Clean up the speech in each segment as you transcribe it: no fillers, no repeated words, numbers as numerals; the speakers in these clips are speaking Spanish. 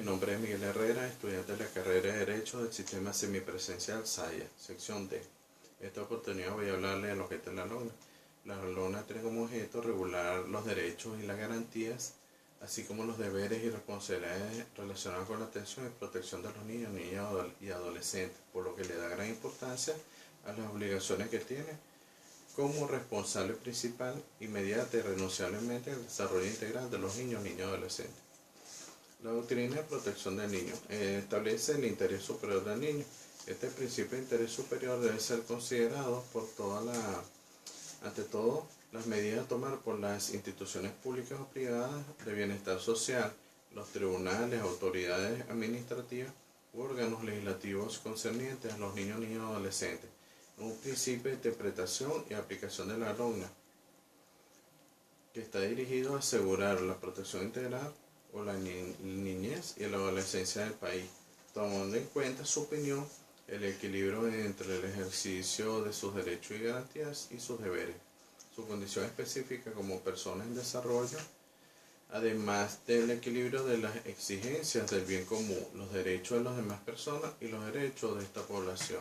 nombre es Miguel Herrera, estudiante de la carrera de Derecho del Sistema Semipresencial SAIA, sección D. En esta oportunidad voy a hablarle del objeto de la LOGNA. La LOGNA tiene como objeto regular los derechos y las garantías, así como los deberes y responsabilidades relacionados con la atención y protección de los niños, niñas y adolescentes, por lo que le da gran importancia a las obligaciones que tiene como responsable principal, inmediata y irrenunciablemente al desarrollo integral de los niños, niñas y adolescentes. La doctrina de protección del niño establece el interés superior del niño. Este principio de interés superior debe ser considerado ante todo, las medidas a tomar por las instituciones públicas o privadas de bienestar social, los tribunales, autoridades administrativas u órganos legislativos concernientes a los niños, niñas y adolescentes. Un principio de interpretación y aplicación de la LOGNA que está dirigido a asegurar la protección integral o la niñez y la adolescencia del país, tomando en cuenta su opinión el equilibrio entre el ejercicio de sus derechos y garantías y sus deberes, su condición específica como personas en desarrollo, además del equilibrio de las exigencias del bien común, los derechos de las demás personas y los derechos de esta población.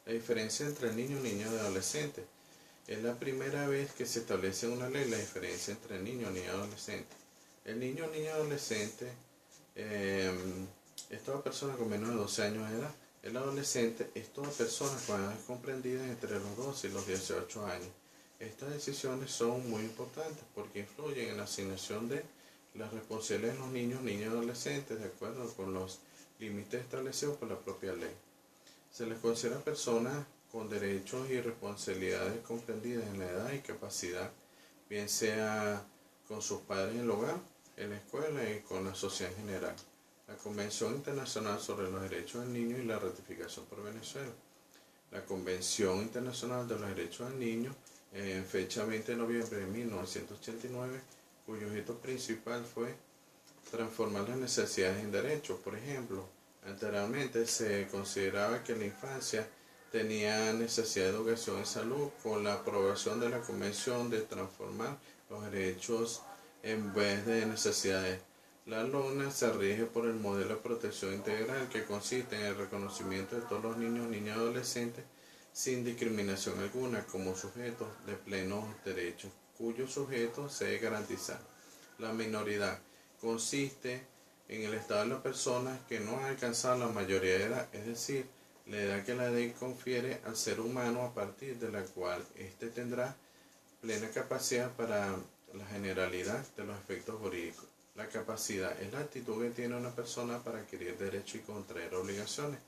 La diferencia entre niño, niña y adolescente. Es la primera vez que se establece en una ley la diferencia entre niño, niña y adolescente. El niño, niña y adolescente es toda persona con menos de 12 años de edad. El adolescente es toda persona con edades comprendidas entre los 12 y los 18 años. Estas decisiones son muy importantes porque influyen en la asignación de las responsabilidades de los niños, niñas y adolescentes de acuerdo con los límites establecidos por la propia ley. Se les considera personas con derechos y responsabilidades comprendidas en la edad y capacidad, bien sea con sus padres en el hogar, en la escuela y con la sociedad en general. La Convención Internacional sobre los Derechos del Niño y la ratificación por Venezuela. La Convención Internacional de los Derechos del Niño, en fecha 20 de noviembre de 1989, cuyo objeto principal fue transformar las necesidades en derechos. Por ejemplo, anteriormente se consideraba que la infancia tenía necesidad de educación y salud. Con la aprobación de la Convención de transformar los derechos en vez de necesidades, la LOGNA se rige por el modelo de protección integral que consiste en el reconocimiento de todos los niños, niñas y adolescentes sin discriminación alguna como sujetos de plenos derechos, cuyos sujetos se debe garantizar. La minoridad consiste en el estado de las personas que no han alcanzado la mayoría de edad, es decir, la edad que la ley confiere al ser humano a partir de la cual éste tendrá plena capacidad para la generalidad de los efectos jurídicos. La capacidad es la actitud que tiene una persona para adquirir derechos y contraer obligaciones.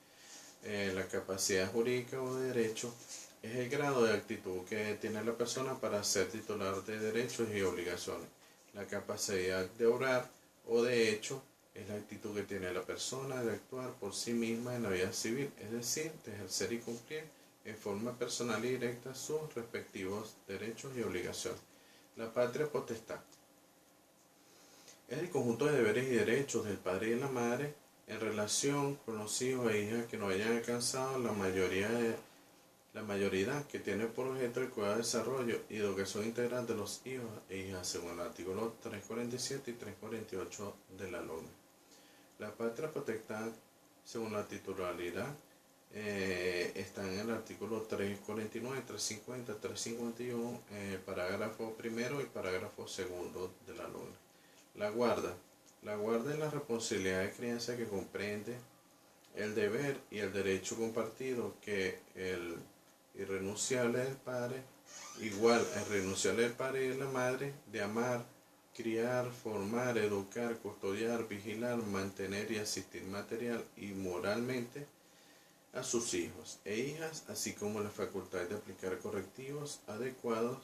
La capacidad jurídica o de derecho es el grado de actitud que tiene la persona para ser titular de derechos y obligaciones. La capacidad de obrar o de hecho es la actitud que tiene la persona de actuar por sí misma en la vida civil, es decir, de ejercer y cumplir en forma personal y directa sus respectivos derechos y obligaciones. La patria potestad es el conjunto de deberes y derechos del padre y de la madre en relación con los hijos e hijas que no hayan alcanzado la mayoría, que tiene por objeto el cuidado, desarrollo y educación integral de los hijos e hijas, según el artículo 347 y 348 de la LOGNA. La patria potestad, según la titularidad, está en el artículo 349, 350, 351, parágrafo primero y parágrafo segundo de la LOGNA. La guarda. La guarda es la responsabilidad de crianza que comprende el deber y el derecho compartido que el irrenunciable del padre, igual al irrenunciable del padre y de la madre, de amar, criar, formar, educar, custodiar, vigilar, mantener y asistir material y moralmente a sus hijos e hijas, así como la facultad de aplicar correctivos adecuados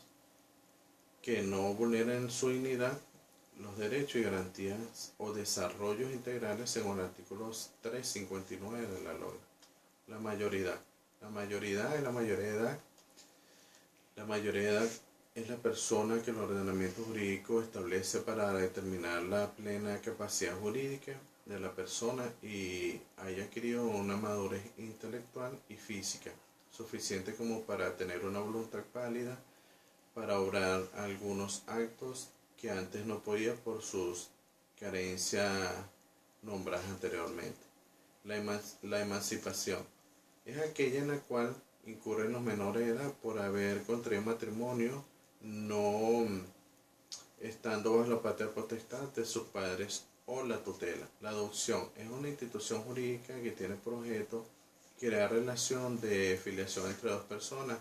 que no vulneren su dignidad, los derechos y garantías o desarrollos integrales según el artículo 359 de la LOGNA. La mayoridad. La mayoría de edad. La mayoría de edad es la persona que el ordenamiento jurídico establece para determinar la plena capacidad jurídica de la persona y haya adquirido una madurez intelectual y física suficiente como para tener una voluntad válida para obrar algunos actos que antes no podía por sus carencias nombradas anteriormente. La emancipación es aquella en la cual incurren los menores de edad por haber contraído matrimonio no estando bajo la patria potestad de sus padres o la tutela. La adopción es una institución jurídica que tiene por objeto crear relación de filiación entre dos personas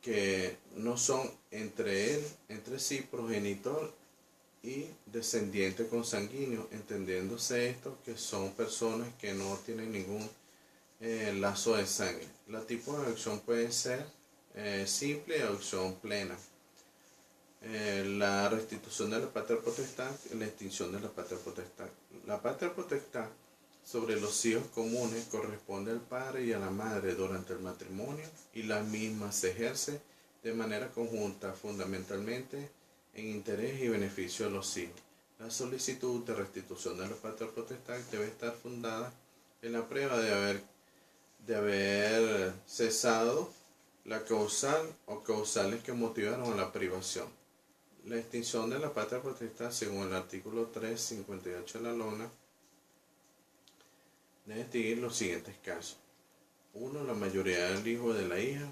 que no son entre sí progenitor y descendiente consanguíneo, entendiéndose esto que son personas que no tienen ningún lazo de sangre. Los tipos de adopción pueden ser simple y adopción plena. La restitución de la patria potestad y la extinción de la patria potestad. La patria potestad sobre los hijos comunes corresponde al padre y a la madre durante el matrimonio y la misma se ejerce de manera conjunta fundamentalmente en interés y beneficio de los hijos. La solicitud de restitución de la patria potestad debe estar fundada en la prueba de haber cesado la causal o causales que motivaron a la privación. La extinción de la patria potestad, según el artículo 358 de la LONA, debe distinguir los siguientes casos. 1. La mayoría del hijo o de la hija.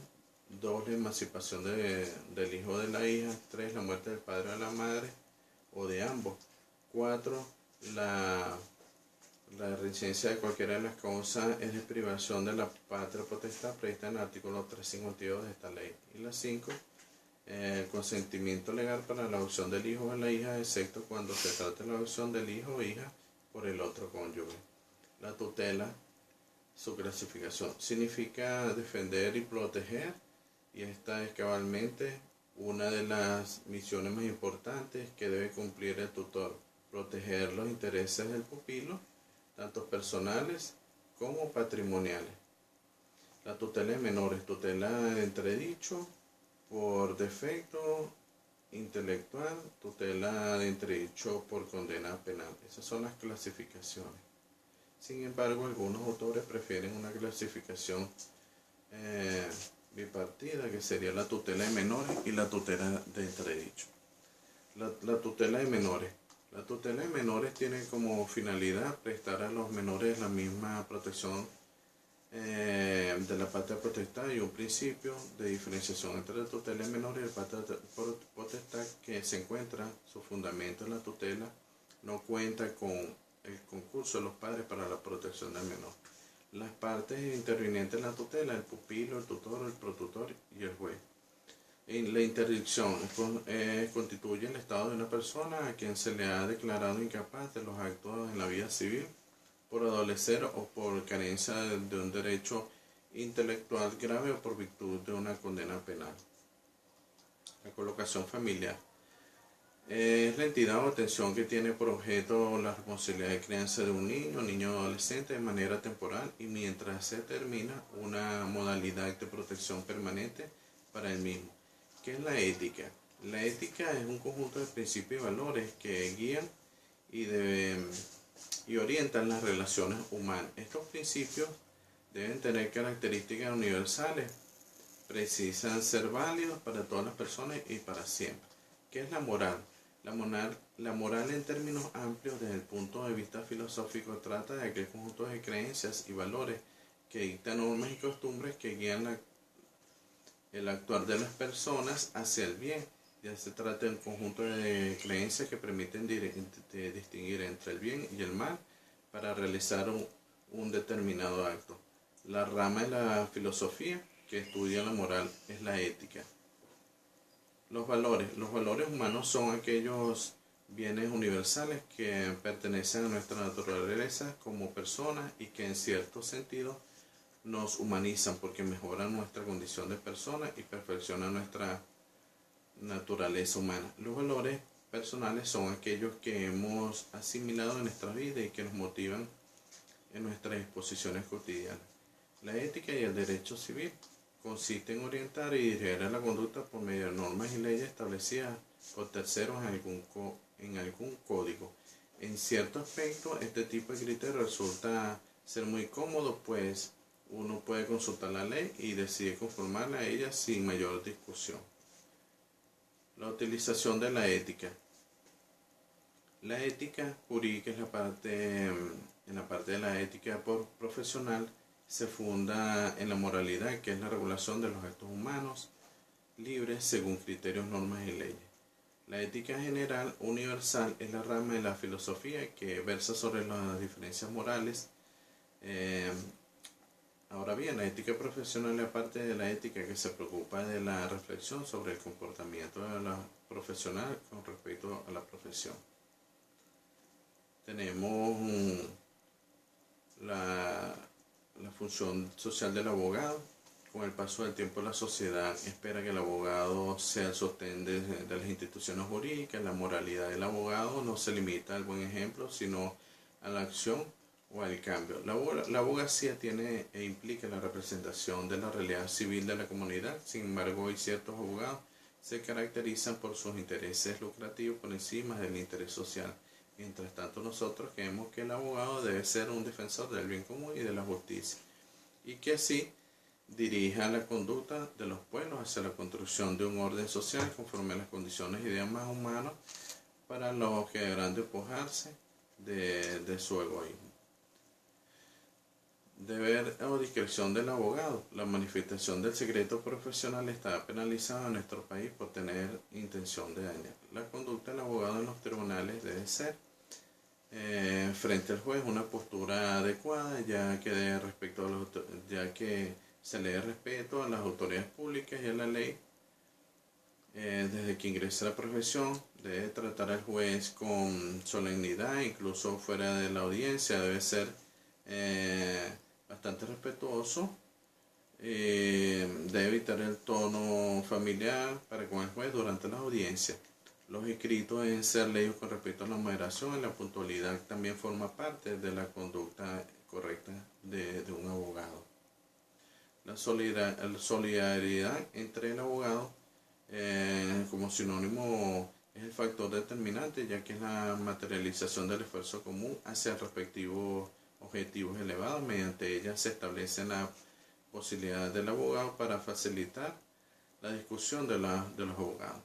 2. La emancipación del hijo o de la hija. 3. La muerte del padre o de la madre o de ambos. 4. La reincidencia de cualquiera de las causas es de privación de la patria potestad prevista en el artículo 352 de esta ley. Y la 5. El consentimiento legal para la adopción del hijo o de la hija, excepto cuando se trate de la adopción del hijo o hija por el otro cónyuge. La tutela, su clasificación, significa defender y proteger, y esta es cabalmente una de las misiones más importantes que debe cumplir el tutor: proteger los intereses del pupilo, tanto personales como patrimoniales. La tutela de menores, tutela de entredicho por defecto intelectual, tutela de entredicho por condena penal. Esas son las clasificaciones. Sin embargo, algunos autores prefieren una clasificación bipartida, que sería la tutela de menores y la tutela de entredicho. La tutela de menores. La tutela de menores tiene como finalidad prestar a los menores la misma protección de la patria potestad y un principio de diferenciación entre la tutela de menores y la patria potestad que se encuentra su fundamento en la tutela. No cuenta con el concurso de los padres para la protección del menor. Las partes intervinientes en la tutela: el pupilo, el tutor, el protutor y el juez. En la interdicción constituye el estado de una persona a quien se le ha declarado incapaz de los actos en la vida civil por adolecer o por carencia de un derecho intelectual grave o por virtud de una condena penal. La colocación familiar es la entidad o atención que tiene por objeto la responsabilidad de crianza de un niño o adolescente de manera temporal y mientras se termina una modalidad de protección permanente para el mismo. ¿Qué es la ética? La ética es un conjunto de principios y valores que guían y orientan las relaciones humanas. Estos principios deben tener características universales, precisan ser válidos para todas las personas y para siempre. ¿Qué es la moral? La moral en términos amplios desde el punto de vista filosófico trata de aquel conjunto de creencias y valores que dictan normas y costumbres que guían el actuar de las personas hacia el bien. Ya se trata de un conjunto de creencias que permiten distinguir entre el bien y el mal para realizar un determinado acto. La rama de la filosofía que estudia la moral es la ética. Los valores humanos son aquellos bienes universales que pertenecen a nuestra naturaleza como personas y que en cierto sentido nos humanizan porque mejoran nuestra condición de persona y perfeccionan nuestra naturaleza humana. Los valores personales son aquellos que hemos asimilado en nuestra vida y que nos motivan en nuestras disposiciones cotidianas. La ética y el derecho civil consiste en orientar y dirigir la conducta por medio de normas y leyes establecidas por terceros en algún código. En cierto aspecto, este tipo de criterio resulta ser muy cómodo, pues uno puede consultar la ley y decide conformarla a ella sin mayor discusión. La utilización de la ética. La ética jurídica es en la parte de la ética profesional, se funda en la moralidad, que es la regulación de los actos humanos libres según criterios, normas y leyes. La ética general universal es la rama de la filosofía que versa sobre las diferencias morales. Ahora bien, la ética profesional es la parte de la ética que se preocupa de la reflexión sobre el comportamiento de la profesional con respecto a la profesión. Tenemos la función social del abogado. Con el paso del tiempo la sociedad espera que el abogado sea el sostén de las instituciones jurídicas. La moralidad del abogado no se limita al buen ejemplo, sino a la acción o al cambio. La abogacía tiene e implica la representación de la realidad civil de la comunidad. Sin embargo, hoy ciertos abogados se caracterizan por sus intereses lucrativos por encima del interés social. Mientras tanto, nosotros creemos que el abogado debe ser un defensor del bien común y de la justicia, y que así dirija la conducta de los pueblos hacia la construcción de un orden social conforme a las condiciones y ideas más humanas para los que deberán despojarse de su egoísmo. Deber o discreción del abogado. La manifestación del secreto profesional está penalizada en nuestro país por tener intención de dañar. La conducta del abogado en los tribunales debe ser frente al juez una postura adecuada, ya que se le dé respeto a las autoridades públicas y a la ley. Desde que ingresa a la profesión debe tratar al juez con solemnidad, incluso fuera de la audiencia debe ser bastante respetuoso. Debe evitar el tono familiar para con el juez durante las audiencias. Los escritos deben ser leídos con respecto a la moderación y la puntualidad también forma parte de la conducta correcta de un abogado. La solidaridad entre el abogado como sinónimo es el factor determinante, ya que es la materialización del esfuerzo común hacia respectivos objetivos elevados. Mediante ella se establece la posibilidad del abogado para facilitar la discusión de los abogados.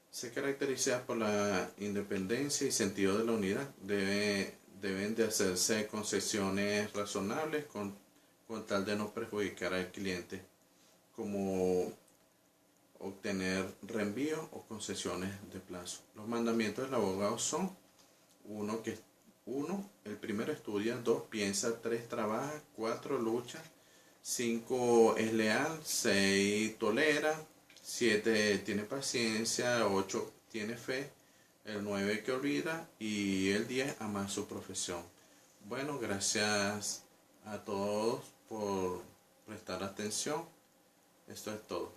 Se caracteriza por la independencia y sentido de la unidad. Deben de hacerse concesiones razonables con tal de no perjudicar al cliente, como obtener reenvíos o concesiones de plazo. Los mandamientos del abogado son: 1. El primero estudia, 2. Piensa, 3. Trabaja, 4. Lucha, 5. Es leal, 6. Tolera, 7. Tiene paciencia, 8. Tiene fe, el 9. Que olvida, y el 10. Ama su profesión. Bueno, gracias a todos por prestar atención. Esto es todo.